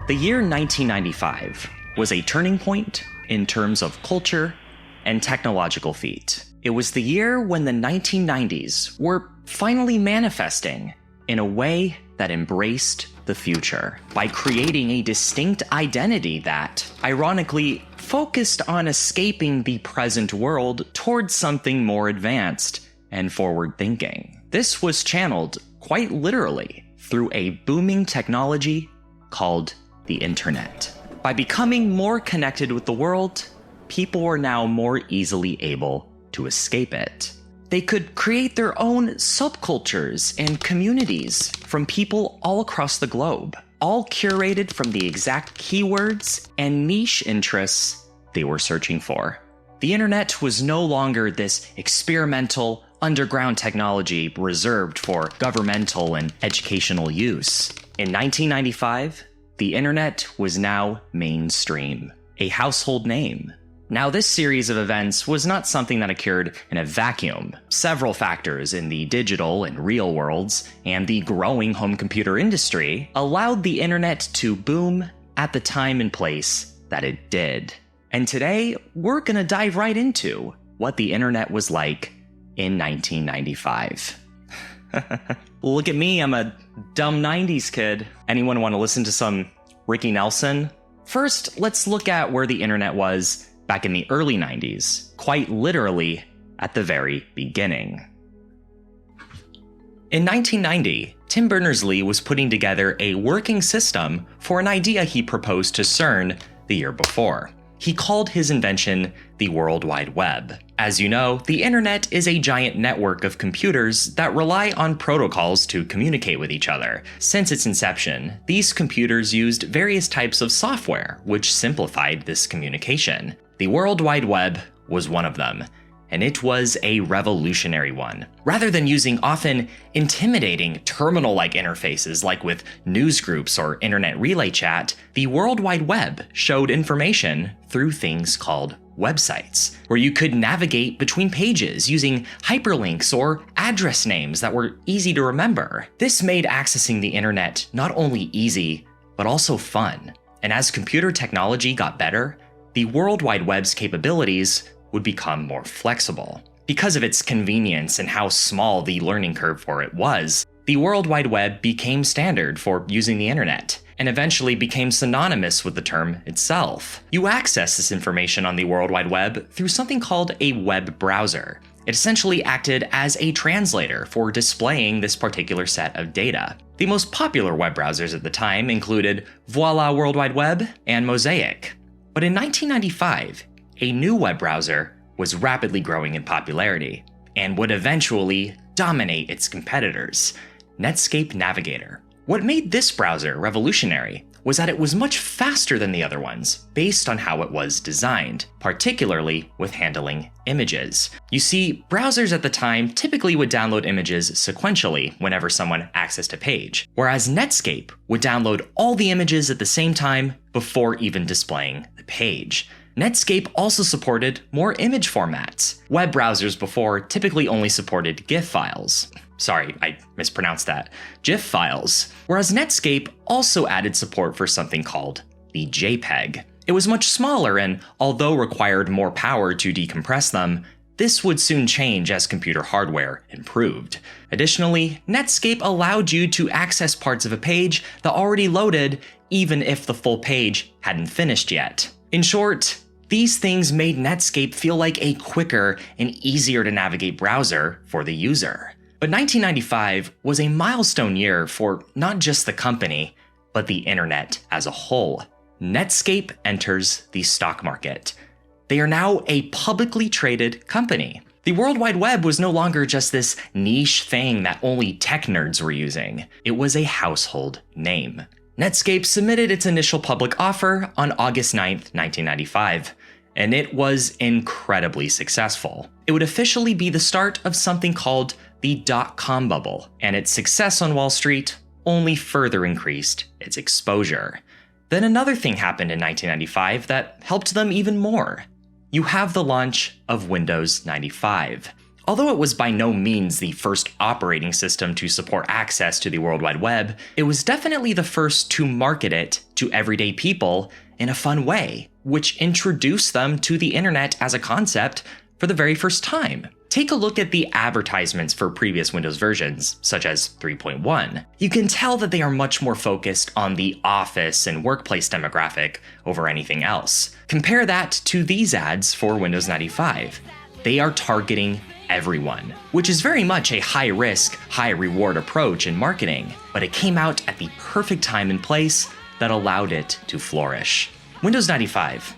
The year 1995 was a turning point in terms of culture and technological feat. It was the year when the 1990s were finally manifesting in a way that embraced the future by creating a distinct identity that, ironically, focused on escaping the present world towards something more advanced and forward-thinking. This was channeled, quite literally, through a booming technology called the internet. By becoming more connected with the world, people were now more easily able to escape it. They could create their own subcultures and communities from people all across the globe, all curated from the exact keywords and niche interests they were searching for. The internet was no longer this experimental, underground technology reserved for governmental and educational use. In 1995, the internet was now mainstream, a household name. Now, this series of events was not something that occurred in a vacuum. Several factors in the digital and real worlds and the growing home computer industry allowed the internet to boom at the time and place that it did. And today, we're gonna dive right into what the internet was like in 1995. Look at me, I'm a dumb 90s kid. Anyone want to listen to some Ricky Nelson? First, let's look at where the internet was back in the early 90s, quite literally at the very beginning. In 1990, Tim Berners-Lee was putting together a working system for an idea he proposed to CERN the year before. He called his invention the World Wide Web. As you know, the internet is a giant network of computers that rely on protocols to communicate with each other. Since its inception, these computers used various types of software, which simplified this communication. The World Wide Web was one of them, and it was a revolutionary one. Rather than using often intimidating terminal-like interfaces like with newsgroups or internet relay chat, the World Wide Web showed information through things called websites, where you could navigate between pages using hyperlinks or address names that were easy to remember. This made accessing the internet not only easy, but also fun. And as computer technology got better, the World Wide Web's capabilities would become more flexible. Because of its convenience and how small the learning curve for it was, the World Wide Web became standard for using the internet, and eventually became synonymous with the term itself. You access this information on the World Wide Web through something called a web browser. It essentially acted as a translator for displaying this particular set of data. The most popular web browsers at the time included Voila World Wide Web and Mosaic. But in 1995, a new web browser was rapidly growing in popularity and would eventually dominate its competitors, Netscape Navigator. What made this browser revolutionary was that it was much faster than the other ones, based on how it was designed, particularly with handling images. You see, browsers at the time typically would download images sequentially whenever someone accessed a page, whereas Netscape would download all the images at the same time before even displaying the page. Netscape also supported more image formats. Web browsers before typically only supported GIF files. Sorry, I mispronounced that. GIF files. Whereas Netscape also added support for something called the JPEG. It was much smaller and, although required more power to decompress them, this would soon change as computer hardware improved. Additionally, Netscape allowed you to access parts of a page that already loaded even if the full page hadn't finished yet. In short, these things made Netscape feel like a quicker and easier to navigate browser for the user. But 1995 was a milestone year for not just the company, but the internet as a whole. Netscape enters the stock market. They are now a publicly traded company. The World Wide Web was no longer just this niche thing that only tech nerds were using. It was a household name. Netscape submitted its initial public offer on August 9th, 1995, and it was incredibly successful. It would officially be the start of something called the dot-com bubble, and its success on Wall Street only further increased its exposure. Then another thing happened in 1995 that helped them even more. You have the launch of Windows 95. Although it was by no means the first operating system to support access to the World Wide Web, it was definitely the first to market it to everyday people in a fun way, which introduced them to the internet as a concept for the very first time. Take a look at the advertisements for previous Windows versions, such as 3.1. You can tell that they are much more focused on the office and workplace demographic over anything else. Compare that to these ads for Windows 95. They are targeting everyone, which is very much a high-risk, high-reward approach in marketing, but it came out at the perfect time and place that allowed it to flourish. Windows 95,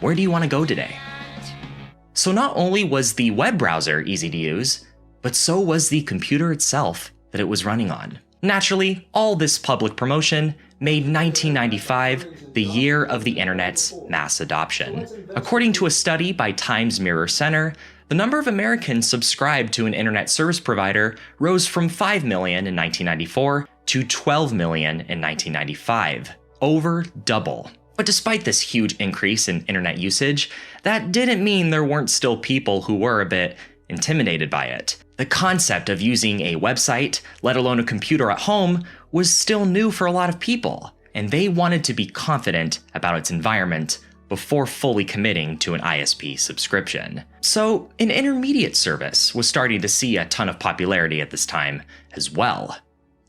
where do you want to go today? So not only was the web browser easy to use, but so was the computer itself that it was running on. Naturally, all this public promotion made 1995 the year of the internet's mass adoption. According to a study by Times Mirror Center, the number of Americans subscribed to an internet service provider rose from 5 million in 1994 to 12 million in 1995, over double. But despite this huge increase in internet usage, that didn't mean there weren't still people who were a bit intimidated by it. The concept of using a website, let alone a computer at home, was still new for a lot of people, and they wanted to be confident about its environment before fully committing to an ISP subscription. So an intermediate service was starting to see a ton of popularity at this time as well: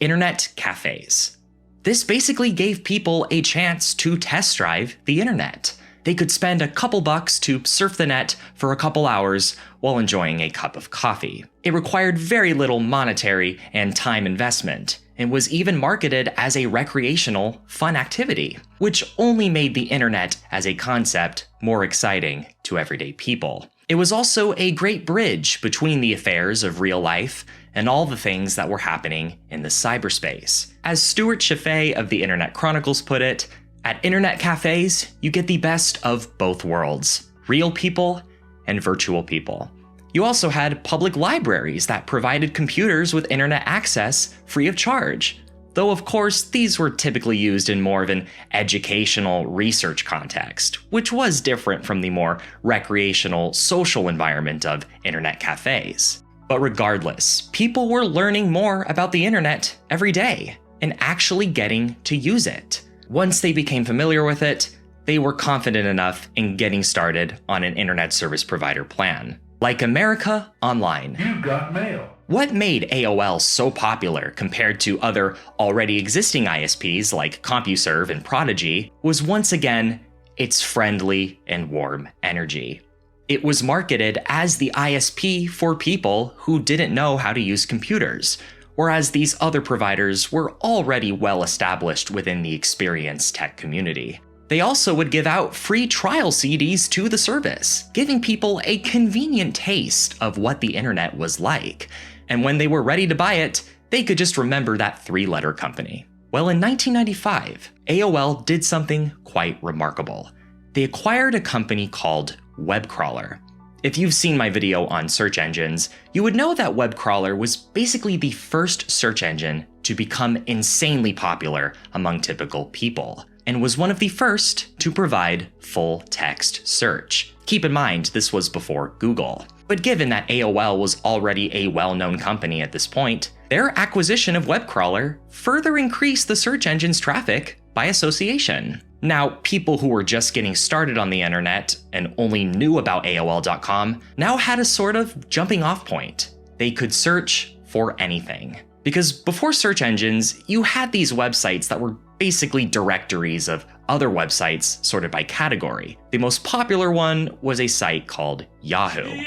internet cafes. This basically gave people a chance to test drive the internet. They could spend a couple bucks to surf the net for a couple hours while enjoying a cup of coffee. It required very little monetary and time investment, and was even marketed as a recreational, fun activity, which only made the internet as a concept more exciting to everyday people. It was also a great bridge between the affairs of real life and all the things that were happening in the cyberspace. As Stuart Chaffee of the Internet Chronicles put it, at internet cafes, you get the best of both worlds: real people and virtual people. You also had public libraries that provided computers with internet access free of charge, though of course these were typically used in more of an educational research context, which was different from the more recreational social environment of internet cafes. But regardless, people were learning more about the internet every day and actually getting to use it. Once they became familiar with it, they were confident enough in getting started on an internet service provider plan. Like America Online. You got mail. What made AOL so popular compared to other already existing ISPs like CompuServe and Prodigy was once again its friendly and warm energy. It was marketed as the ISP for people who didn't know how to use computers, whereas these other providers were already well established within the experienced tech community. They also would give out free trial CDs to the service, giving people a convenient taste of what the internet was like. And when they were ready to buy it, they could just remember that three-letter company. Well, in 1995, AOL did something quite remarkable. They acquired a company called WebCrawler. If you've seen my video on search engines, you would know that WebCrawler was basically the first search engine to become insanely popular among typical people, and was one of the first to provide full text search. Keep in mind, this was before Google. But given that AOL was already a well-known company at this point, their acquisition of WebCrawler further increased the search engine's traffic by association. Now, people who were just getting started on the internet and only knew about AOL.com now had a sort of jumping off point. They could search for anything. Because before search engines, you had these websites that were basically directories of other websites sorted by category. The most popular one was a site called Yahoo.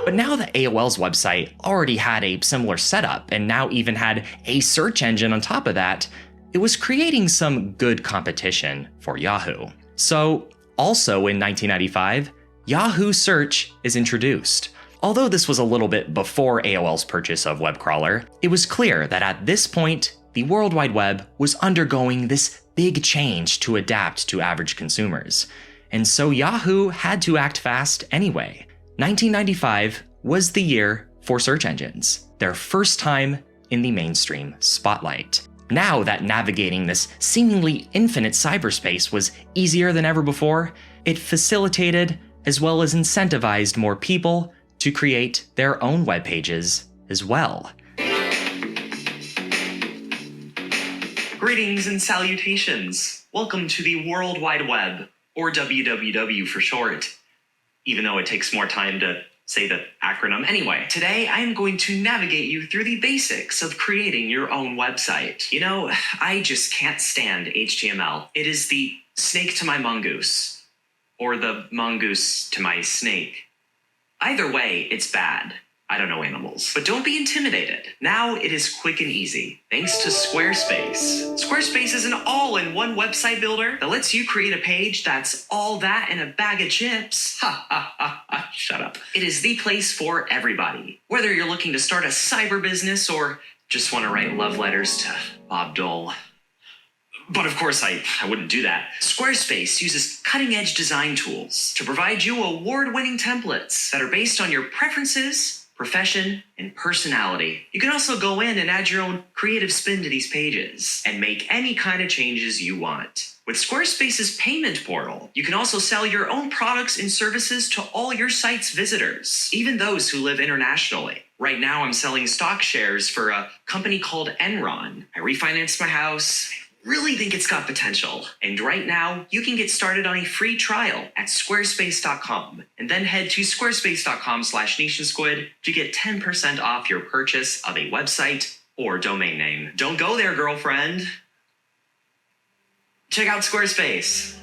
But now that AOL's website already had a similar setup and now even had a search engine on top of that, it was creating some good competition for Yahoo. So, also in 1995, Yahoo Search is introduced. Although this was a little bit before AOL's purchase of WebCrawler, it was clear that at this point, the World Wide Web was undergoing this big change to adapt to average consumers. And so Yahoo had to act fast anyway. 1995 was the year for search engines, their first time in the mainstream spotlight. Now that navigating this seemingly infinite cyberspace was easier than ever before, it facilitated as well as incentivized more people to create their own web pages as well. Greetings and salutations. Welcome to the World Wide Web, or WWW for short, even though it takes more time to say the acronym. Anyway, today I am going to navigate you through the basics of creating your own website. You know, I just can't stand HTML. It is the snake to my mongoose, or the mongoose to my snake. Either way, it's bad. I don't know animals. But don't be intimidated. Now it is quick and easy, thanks to Squarespace. Squarespace is an all-in-one website builder that lets you create a page that's all that in a bag of chips. Ha ha ha ha, shut up. It is the place for everybody. Whether you're looking to start a cyber business or just want to write love letters to Bob Dole. But of course, I wouldn't do that. Squarespace uses cutting-edge design tools to provide you award-winning templates that are based on your preferences, profession, and personality. You can also go in and add your own creative spin to these pages and make any kind of changes you want. With Squarespace's payment portal, you can also sell your own products and services to all your site's visitors, even those who live internationally. Right now, I'm selling stock shares for a company called Enron. I refinanced my house. Really think it's got potential. And right now, you can get started on a free trial at squarespace.com and then head to squarespace.com/nationsquid to get 10% off your purchase of a website or domain name. Don't go there, girlfriend. Check out Squarespace.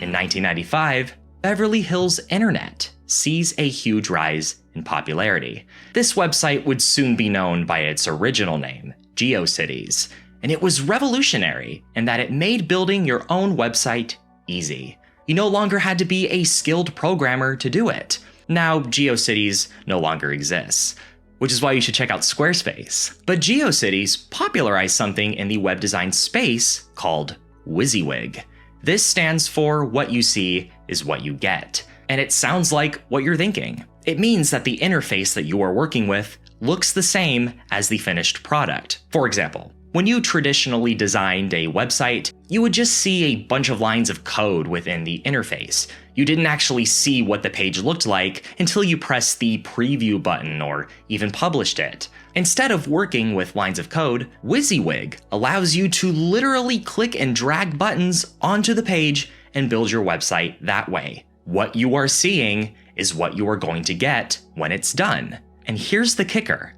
In 1995, Beverly Hills Internet sees a huge rise in popularity. This website would soon be known by its original name, GeoCities. And it was revolutionary in that it made building your own website easy. You no longer had to be a skilled programmer to do it. Now, GeoCities no longer exists, which is why you should check out Squarespace. But GeoCities popularized something in the web design space called WYSIWYG. This stands for what you see is what you get. And it sounds like what you're thinking. It means that the interface that you are working with looks the same as the finished product. For example, when you traditionally designed a website, you would just see a bunch of lines of code within the interface. You didn't actually see what the page looked like until you pressed the preview button or even published it. Instead of working with lines of code, WYSIWYG allows you to literally click and drag buttons onto the page and build your website that way. What you are seeing is what you are going to get when it's done. And here's the kicker.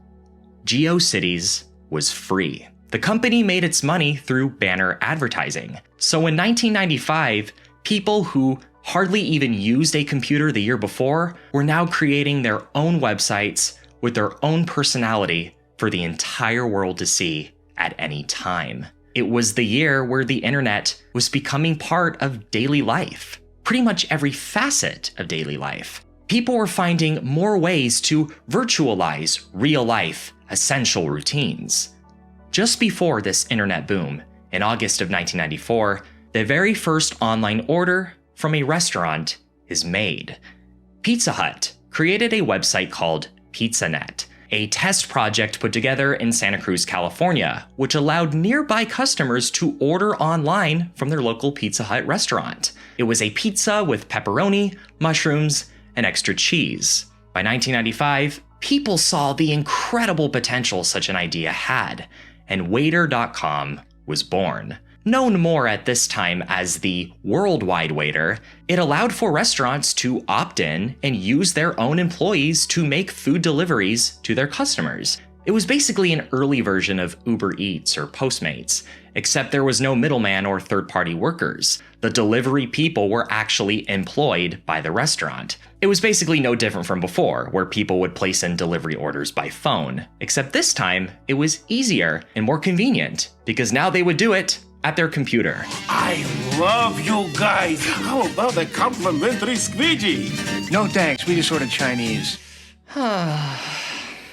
GeoCities was free. The company made its money through banner advertising. So in 1995, people who hardly even used a computer the year before were now creating their own websites with their own personality for the entire world to see at any time. It was the year where the internet was becoming part of daily life, pretty much every facet of daily life. People were finding more ways to virtualize real-life, essential routines. Just before this internet boom, in August of 1994, the very first online order from a restaurant is made. Pizza Hut created a website called PizzaNet, a test project put together in Santa Cruz, California, which allowed nearby customers to order online from their local Pizza Hut restaurant. It was a pizza with pepperoni, mushrooms, and extra cheese. By 1995, people saw the incredible potential such an idea had, and Waiter.com was born. Known more at this time as the Worldwide Waiter, it allowed for restaurants to opt in and use their own employees to make food deliveries to their customers. It was basically an early version of Uber Eats or Postmates, except there was no middleman or third-party workers. The delivery people were actually employed by the restaurant. It was basically no different from before, where people would place in delivery orders by phone, except this time it was easier and more convenient, because now they would do it at their computer. I love you guys. How about a complimentary squeegee? No thanks, we just sort of Chinese.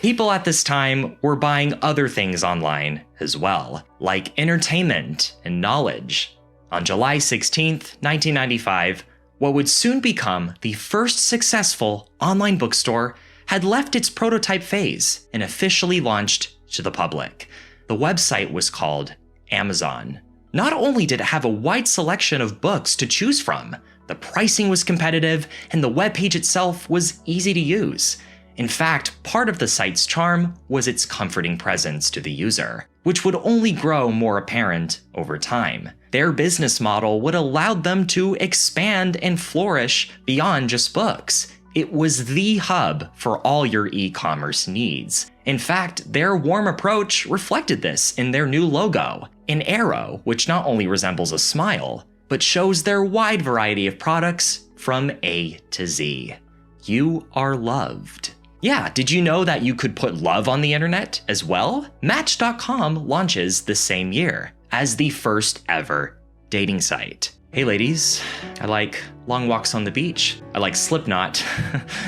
People at this time were buying other things online as well, like entertainment and knowledge. On July 16th, 1995, what would soon become the first successful online bookstore had left its prototype phase and officially launched to the public. The website was called Amazon. Not only did it have a wide selection of books to choose from, the pricing was competitive, and the webpage itself was easy to use. In fact, part of the site's charm was its comforting presence to the user, which would only grow more apparent over time. Their business model would allow them to expand and flourish beyond just books. It was the hub for all your e-commerce needs. In fact, their warm approach reflected this in their new logo, an arrow which not only resembles a smile, but shows their wide variety of products from A to Z. You are loved. Yeah, did you know that you could put love on the internet as well? Match.com launches the same year as the first ever dating site. Hey ladies, I like long walks on the beach. I like Slipknot.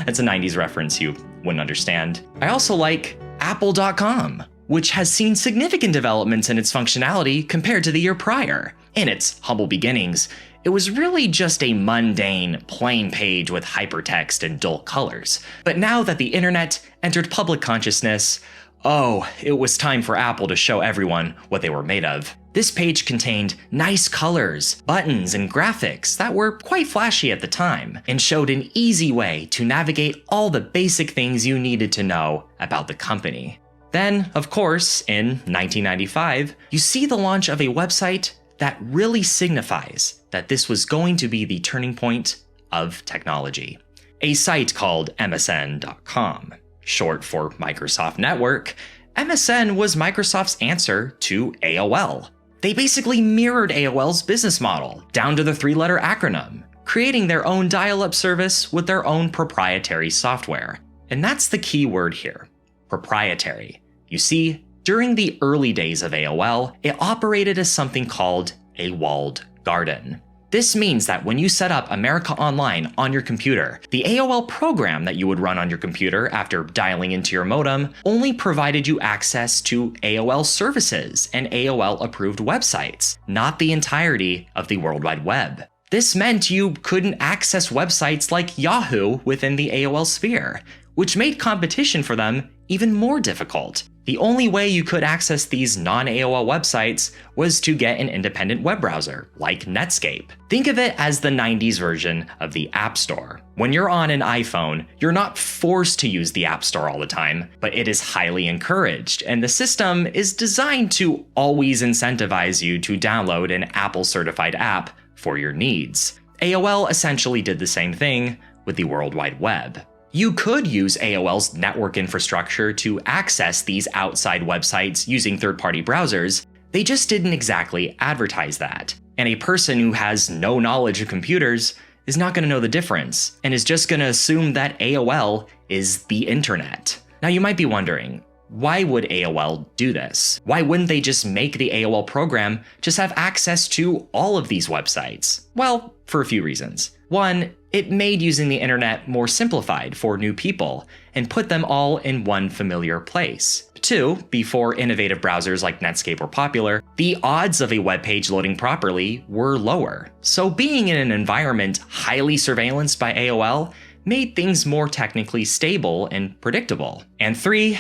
That's a 90s reference you wouldn't understand. I also like Apple.com, which has seen significant developments in its functionality compared to the year prior. In its humble beginnings, it was really just a mundane, plain page with hypertext and dull colors. But now that the internet entered public consciousness, it was time for Apple to show everyone what they were made of. This page contained nice colors, buttons, and graphics that were quite flashy at the time, and showed an easy way to navigate all the basic things you needed to know about the company. Then, of course, in 1995, you see the launch of a website that really signifies that this was going to be the turning point of technology. A site called MSN.com. Short for Microsoft Network, MSN was Microsoft's answer to AOL. They basically mirrored AOL's business model, down to the 3-letter acronym, creating their own dial-up service with their own proprietary software. And that's the key word here, proprietary. You see, during the early days of AOL, it operated as something called a walled garden. This means that when you set up America Online on your computer, the AOL program that you would run on your computer after dialing into your modem only provided you access to AOL services and AOL-approved websites, not the entirety of the World Wide Web. This meant you couldn't access websites like Yahoo within the AOL sphere, which made competition for them even more difficult. The only way you could access these non-AOL websites was to get an independent web browser, like Netscape. Think of it as the 90s version of the App Store. When you're on an iPhone, you're not forced to use the App Store all the time, but it is highly encouraged, and the system is designed to always incentivize you to download an Apple-certified app for your needs. AOL essentially did the same thing with the World Wide Web. You could use AOL's network infrastructure to access these outside websites using third-party browsers. They just didn't exactly advertise that. And a person who has no knowledge of computers is not going to know the difference and is just going to assume that AOL is the internet. Now you might be wondering, why would AOL do this? Why wouldn't they just make the AOL program just have access to all of these websites? Well, for a few reasons. One, it made using the internet more simplified for new people and put them all in one familiar place. Two, before innovative browsers like Netscape were popular, the odds of a web page loading properly were lower. So being in an environment highly surveillanced by AOL made things more technically stable and predictable. And three,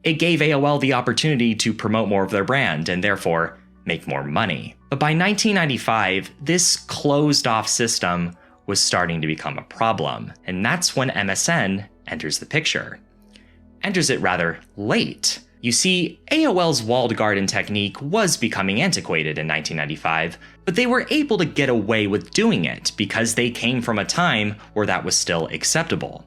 it gave AOL the opportunity to promote more of their brand and therefore make more money. But by 1995, this closed-off system was starting to become a problem, and that's when MSN enters the picture. Enters it rather late. You see, AOL's walled garden technique was becoming antiquated in 1995, but they were able to get away with doing it because they came from a time where that was still acceptable.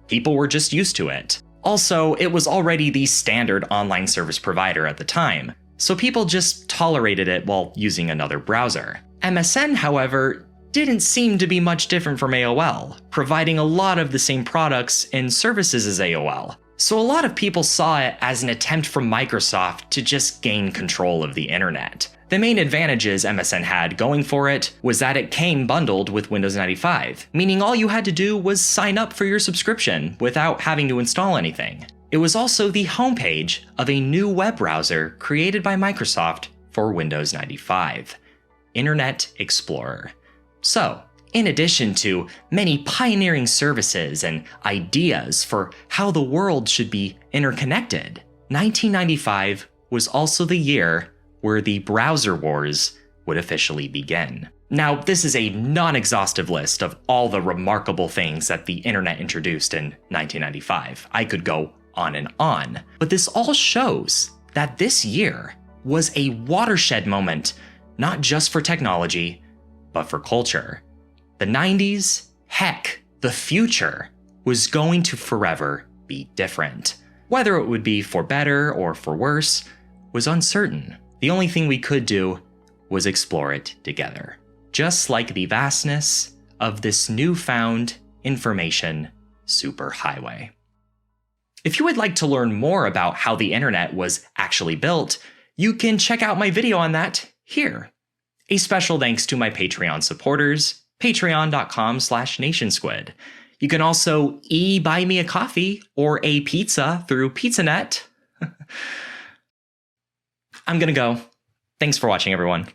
People were just used to it. Also, it was already the standard online service provider at the time, so people just tolerated it while using another browser. MSN, however, didn't seem to be much different from AOL, providing a lot of the same products and services as AOL. So a lot of people saw it as an attempt from Microsoft to just gain control of the internet. The main advantages MSN had going for it was that it came bundled with Windows 95, meaning all you had to do was sign up for your subscription without having to install anything. It was also the homepage of a new web browser created by Microsoft for Windows 95, Internet Explorer. So, in addition to many pioneering services and ideas for how the world should be interconnected, 1995 was also the year where the browser wars would officially begin. Now, this is a non-exhaustive list of all the remarkable things that the internet introduced in 1995. I could go on, but this all shows that this year was a watershed moment, not just for technology, but for culture. The 90s, heck, the future, was going to forever be different. Whether it would be for better or for worse was uncertain. The only thing we could do was explore it together, just like the vastness of this newfound information superhighway. If you would like to learn more about how the internet was actually built, you can check out my video on that here. A special thanks to my Patreon supporters, patreon.com/nationsquid. You can also buy me a coffee or a pizza through PizzaNet. I'm gonna go. Thanks for watching, everyone.